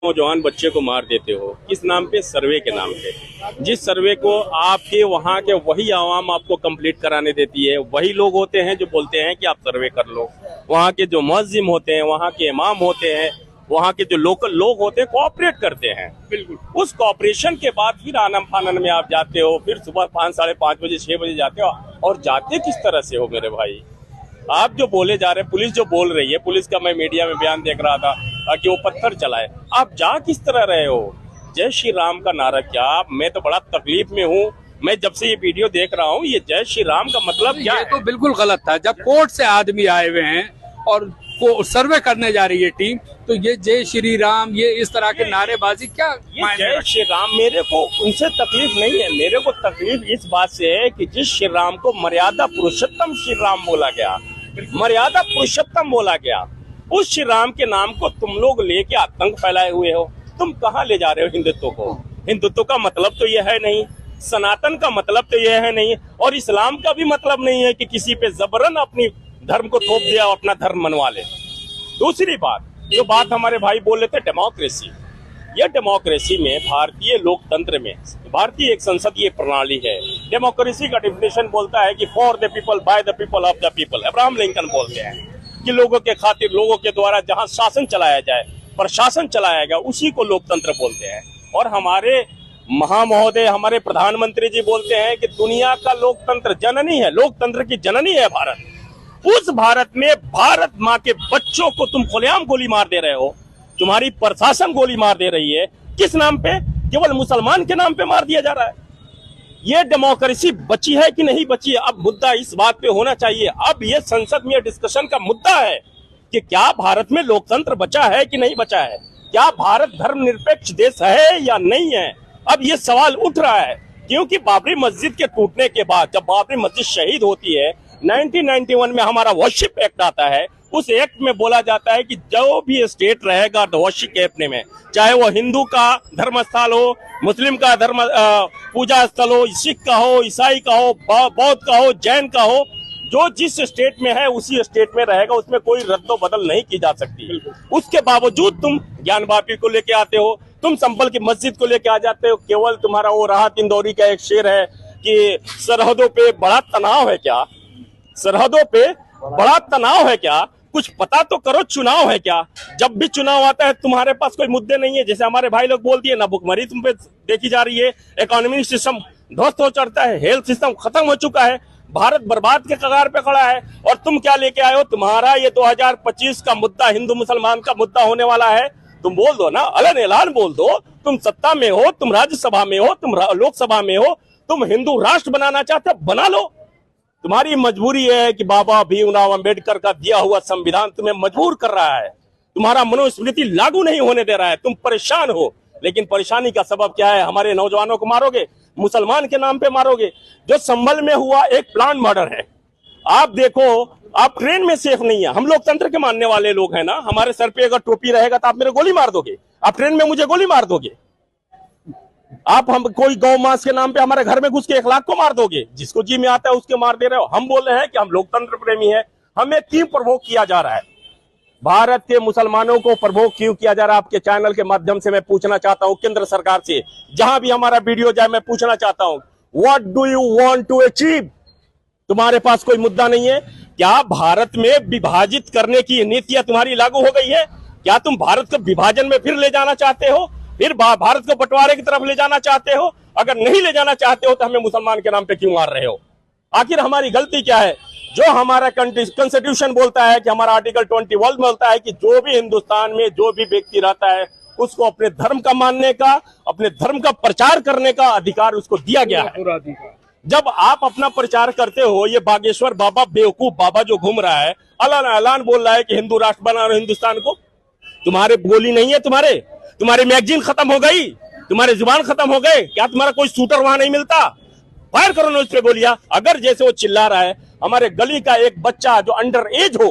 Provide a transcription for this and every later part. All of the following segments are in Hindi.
नौजवान बच्चे को मार देते हो, किस नाम पे? सर्वे के नाम पे। जिस सर्वे को आपके वहाँ के वही आवाम आपको कंप्लीट कराने देती है, वही लोग होते हैं जो बोलते हैं कि आप सर्वे कर लो। वहाँ के जो मुअज्जिम होते हैं, वहाँ के इमाम होते हैं, वहाँ के जो लोकल लोग होते हैं, कोऑपरेट करते हैं। बिल्कुल उस कोऑपरेशन के बाद फिर आनन फानन में आप जाते हो, फिर सुबह 5, साढ़े 5 बजे 6 बजे जाते हो। और जाते किस तरह से हो मेरे भाई? आप जो बोले जा रहे हैं, पुलिस जो बोल रही है, पुलिस का मैं मीडिया में बयान देख रहा था कि वो पत्थर चलाए, आप जा किस तरह रहे हो? जय श्री राम का नारा क्या? मैं तो बड़ा तकलीफ में हूँ। मैं जब से ये वीडियो देख रहा हूँ, ये जय श्री राम का मतलब क्या ये है? तो बिल्कुल गलत था। जब कोर्ट से आदमी आए हुए हैं और सर्वे करने जा रही है टीम, तो ये जय श्री राम, ये इस तरह के नारेबाजी क्या? ये जय श्री राम, मेरे को उनसे तकलीफ नहीं है। मेरे को तकलीफ इस बात से है कि जिस श्री राम को मर्यादा पुरुषोत्तम श्री राम बोला गया, मर्यादा पुरुषोत्तम बोला गया, उस श्री राम के नाम को तुम लोग लेके आतंक फैलाए हुए हो। तुम कहाँ ले जा रहे हो हिंदुत्व को? हिंदुत्व का मतलब तो यह है नहीं, सनातन का मतलब तो यह है नहीं, और इस्लाम का भी मतलब नहीं है कि किसी पे जबरन अपनी धर्म को थोप दिया और अपना धर्म मनवा ले। दूसरी बात, जो बात हमारे भाई बोल रहे थे डेमोक्रेसी, यह डेमोक्रेसी में, भारतीय लोकतंत्र में, भारतीय एक संसदीय प्रणाली है। डेमोक्रेसी का डिफिनेशन बोलता है कि for the people, by the people, of the people. Abraham Lincoln बोलते हैं कि लोगों के खातिर, लोगों के द्वारा जहां शासन चलाया जाए, प्रशासन चलाया गया, उसी को लोकतंत्र बोलते हैं। और हमारे महामहोदय, हमारे प्रधानमंत्री जी बोलते हैं कि दुनिया का लोकतंत्र जननी है, लोकतंत्र की जननी है भारत। उस भारत में भारत माँ के बच्चों को तुम खुलेआम गोली मार दे रहे हो, तुम्हारी प्रशासन गोली मार दे रही है। किस नाम पे? केवल मुसलमान के नाम पे मार दिया जा रहा है। ये डेमोक्रेसी बची है कि नहीं बची है? अब मुद्दा इस बात पे होना चाहिए। अब ये संसद में डिस्कशन का मुद्दा है कि क्या भारत में लोकतंत्र बचा है कि नहीं बचा है, क्या भारत धर्मनिरपेक्ष देश है या नहीं है। अब ये सवाल उठ रहा है, क्योंकि बाबरी मस्जिद के टूटने के बाद जब बाबरी मस्जिद शहीद होती है, 1991 में हमारा वर्शिप एक्ट आता है। उस एक्ट में बोला जाता है कि जो भी स्टेट रहेगा वर्शिप एक्ट में, चाहे वो हिंदू का धर्म स्थल हो, मुस्लिम का धर्म पूजा स्थल हो, सिख का हो, ईसाई का हो, बौद्ध का हो, जैन का हो, जो जिस स्टेट में है उसी स्टेट में रहेगा, उसमें कोई रद्दो बदल नहीं की जा सकती। उसके बावजूद तुम ज्ञान वापी को लेके आते हो, तुम संभल की मस्जिद को लेके आ जाते हो। केवल तुम्हारा वो राहत इंदौरी का एक शेर है कि सरहदों पे बड़ा तनाव है क्या? सरहदों पे बड़ा तनाव है क्या? कुछ पता तो करो, चुनाव है क्या? जब भी चुनाव आता है तुम्हारे पास कोई मुद्दे नहीं है। जैसे हमारे भाई लोग बोल दिए ना, भुखमरी तुम पे देखी जा रही है, इकोनॉमिक सिस्टम ध्वस्त हो चढ़ता है, हेल्थ सिस्टम खत्म हो चुका है, भारत बर्बाद के कगार पे खड़ा है। और तुम क्या लेके आए हो? तुम्हारा ये 2025 का मुद्दा हिंदू मुसलमान का मुद्दा होने वाला है। तुम बोल दो ना, अलग ऐलान बोल दो, तुम सत्ता में हो, तुम राज्यसभा में हो, तुम लोकसभा में हो, तुम हिंदू राष्ट्र बनाना चाहते हो, बना लो। तुम्हारी मजबूरी है कि बाबा भीमराव अंबेडकर का दिया हुआ संविधान तुम्हें मजबूर कर रहा है, तुम्हारा मनुस्मृति लागू नहीं होने दे रहा है, तुम परेशान हो। लेकिन परेशानी का सबब क्या है? हमारे नौजवानों को मारोगे, मुसलमान के नाम पे मारोगे। जो संभल में हुआ एक प्लान मर्डर है। आप देखो, आप ट्रेन में सेफ नहीं है। हम लोकतंत्र के मानने वाले लोग हैं ना, हमारे सर पे अगर टोपी रहेगा तो आप मेरे गोली मार दोगे? आप ट्रेन में मुझे गोली मार दोगे? आप हम कोई गौ मांस के नाम पे हमारे घर में घुस के 1 लाख को मार दोगे? जिसको जी में आता है उसके मार दे रहे हो। हम बोल रहे हैं कि हम लोकतंत्र प्रेमी हैं। हमें क्यों प्रवोक किया जा रहा है? भारत के मुसलमानों को प्रवोक क्यों किया जा रहा है? आपके चैनल के माध्यम से मैं पूछना चाहता हूं केंद्र सरकार से, जहां भी हमारा वीडियो जाए, मैं पूछना चाहता हूं, what do you want to achieve? तुम्हारे पास कोई मुद्दा नहीं है क्या? भारत में विभाजित करने की नीतियां तुम्हारी लागू हो गई है क्या? तुम भारत को विभाजन में फिर ले जाना चाहते हो? फिर भारत को बंटवारे की तरफ ले जाना चाहते हो? अगर नहीं ले जाना चाहते हो तो हमें मुसलमान के नाम पे क्यों मार रहे हो? आखिर हमारी गलती क्या है? जो हमारा कॉन्स्टिट्यूशन बोलता है कि हमारा आर्टिकल 21 बोलता है कि जो भी हिंदुस्तान में जो भी व्यक्ति रहता है उसको अपने धर्म का मानने का, अपने धर्म का प्रचार करने का अधिकार उसको दिया गया है। जब आप अपना प्रचार करते हो, ये बागेश्वर बाबा, बेवकूफ बाबा जो घूम रहा है, ऐलान बोल रहा है कि हिंदू राष्ट्र बना रहे हिंदुस्तान को, तुम्हारे बोली नहीं है, तुम्हारे मैगजीन खत्म हो गई, तुम्हारे जुबान खत्म हो गए क्या? तुम्हारा कोई शूटर वहां नहीं मिलता? फायर करो ना उस पे गोलियां। अगर जैसे वो चिल्ला रहा है, हमारे गली का एक बच्चा जो अंडर एज हो,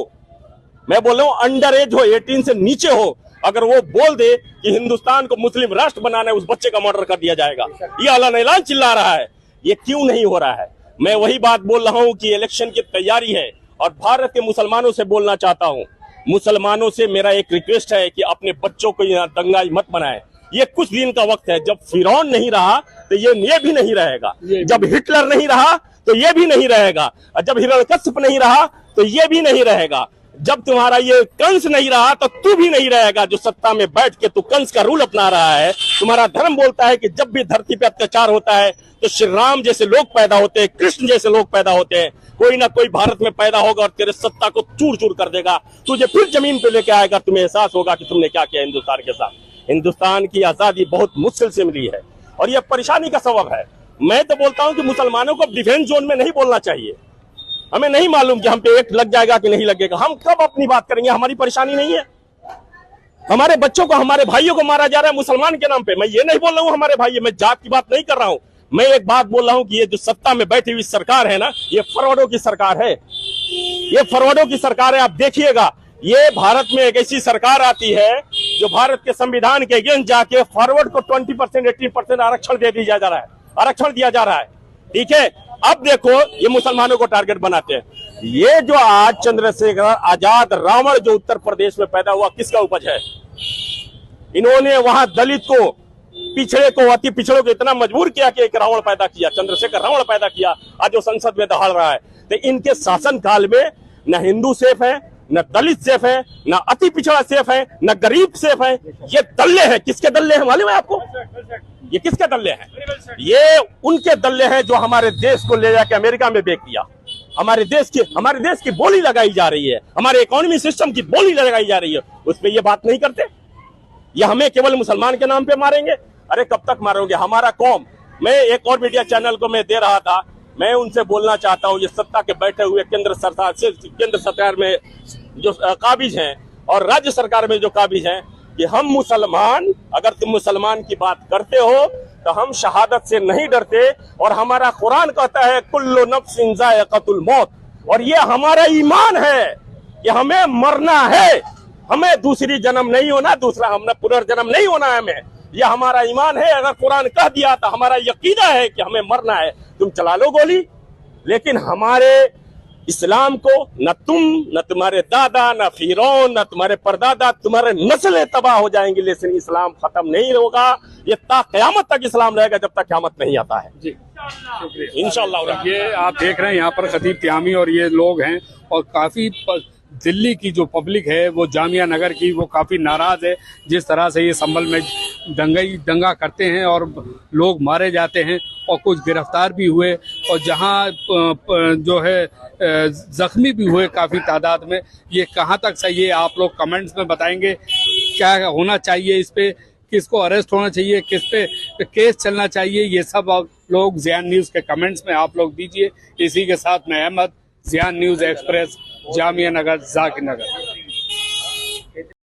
मैं बोल रहा हूं अंडर एज हो, 18 से नीचे हो, अगर वो बोल दे कि हिंदुस्तान को मुस्लिम राष्ट्र बनाना है, उस बच्चे का मर्डर कर दिया जाएगा। ये ऐलान चिल्ला रहा है, ये क्यों नहीं हो रहा है? मैं वही बात बोल रहा हूं कि इलेक्शन की तैयारी है और भारत के मुसलमानों से बोलना चाहता हूं मुसलमानों से मेरा एक रिक्वेस्ट है कि अपने बच्चों को यहाँ दंगा मत बनाए। ये कुछ दिन का वक्त है, जब फिरौन नहीं रहा तो ये भी नहीं रहेगा, जब हिटलर नहीं रहा तो ये भी नहीं रहेगा, और जब हिरण्यकश्यप नहीं रहा तो ये भी नहीं रहेगा, जब तुम्हारा ये कंस नहीं रहा तो तू भी नहीं रहेगा। जो सत्ता में बैठ के तू कंस का रूल अपना रहा है। तुम्हारा धर्म बोलता है कि जब भी धरती पे अत्याचार होता है तो श्री राम जैसे लोग पैदा होते हैं, कृष्ण जैसे लोग पैदा होते हैं, कोई ना कोई भारत में पैदा होगा और तेरे सत्ता को चूर चूर कर देगा, तुझे फिर जमीन पे लेके आएगा, तुम्हें एहसास होगा कि तुमने क्या किया हिंदुस्तान के साथ। हिंदुस्तान की आजादी बहुत मुश्किल से मिली है और यह परेशानी का सबब है। मैं तो बोलता हूं कि मुसलमानों को डिफेंस जोन में नहीं बोलना चाहिए। हमें नहीं मालूम कि हम पे एक्ट लग जाएगा कि नहीं लगेगा, हम कब अपनी बात करेंगे, हमारी परेशानी नहीं है। हमारे बच्चों को, हमारे भाइयों को मारा जा रहा है मुसलमान के नाम पे। मैं ये नहीं बोल रहा हूं हमारे भाई, मैं जात की बात नहीं कर रहा हूं। मैं एक बात बोल रहा हूं कि ये जो सत्ता में बैठी हुई सरकार है ना, ये फरवडों की सरकार है, ये फरवडों की सरकार है। आप देखिएगा, ये भारत में एक ऐसी सरकार आती है जो भारत के संविधान के अगेंस्ट जाके फॉरवर्ड को 20%, 18% आरक्षण दे दिया जा रहा है, आरक्षण दिया जा रहा है। ठीक है, अब देखो ये मुसलमानों को टारगेट बनाते हैं। ये जो आज चंद्रशेखर आजाद रावण जो उत्तर प्रदेश में पैदा हुआ, किसका उपज है? इन्होंने वहां दलित को, पिछड़े को, अति पिछड़ों को इतना मजबूर किया कि एक रावण पैदा किया, चंद्रशेखर रावण पैदा किया। आज वो संसद में दहाड़ रहा है। तो इनके शासन काल में न हिंदू सेफ है, न दलित सेफ है, न अति पिछड़ा सेफ है, न गरीब सेफ है। ये दल्ले हैं। किसके दल्ले हैं मालूम है आपको? ये किसके दल्ले हैं? ये उनके दल्ले हैं जो हमारे देश को ले जाके अमेरिका में बेच दिया। हमारे देश की बोली लगाई जा रही है, हमारे इकोनॉमी सिस्टम की बोली लगाई जा रही है, उस पर ये बात नहीं करते। ये हमें केवल मुसलमान के नाम पे मारेंगे। अरे कब तक मारोगे? हमारा कौम। मैं एक और मीडिया चैनल को मैं दे रहा था, मैं उनसे बोलना चाहता हूं, ये सत्ता के बैठे हुए केंद्र सरकार में जो काबिज हैं और राज्य सरकार में जो काबिज हैं, कि हम मुसलमान, अगर तुम मुसलमान की बात करते हो तो हम शहादत से नहीं डरते। और हमारा कुरान कहता है कुल्लु नफ्सिन ज़ाइक़तुल मौत, और ये हमारा ईमान है कि हमें मरना है, हमें दूसरी जन्म नहीं होना, दूसरा हमें पुनर्जन्म नहीं होना है। हमें ये हमारा ईमान है। अगर कुरान कह दिया तो हमारा यकीना है कि हमें मरना है। तुम चला लो गोली, लेकिन हमारे इस्लाम को न तुम, न तुम्हारे दादा, न फिरौन, न तुम्हारे परदादा, तुम्हारे नस्लें तबाह हो जाएंगी, लेकिन इस्लाम खत्म नहीं होगा। ये ता क़यामत तक इस्लाम रहेगा, जब तक क़यामत नहीं आता है। जी, इंशाअल्लाह। ये आप देख रहे हैं यहाँ पर खतीब त्यामी और ये लोग हैं, और काफी दिल्ली की जो पब्लिक है वो जामिया नगर की, वो काफ़ी नाराज़ है जिस तरह से ये संभल में दंगा करते हैं और लोग मारे जाते हैं और कुछ गिरफ्तार भी हुए, और जहां जो है जख्मी भी हुए काफ़ी तादाद में। ये कहां तक सही है आप लोग कमेंट्स में बताएंगे। क्या होना चाहिए इस पे, किसको अरेस्ट होना चाहिए, किस पे केस चलना चाहिए, ये सब आप लोग ज़ियान न्यूज़ के कमेंट्स में आप लोग दीजिए। इसी के साथ मैं अहमद, ज़ियान न्यूज़ एक्सप्रेस, जामिया नगर, जाकिर नगर।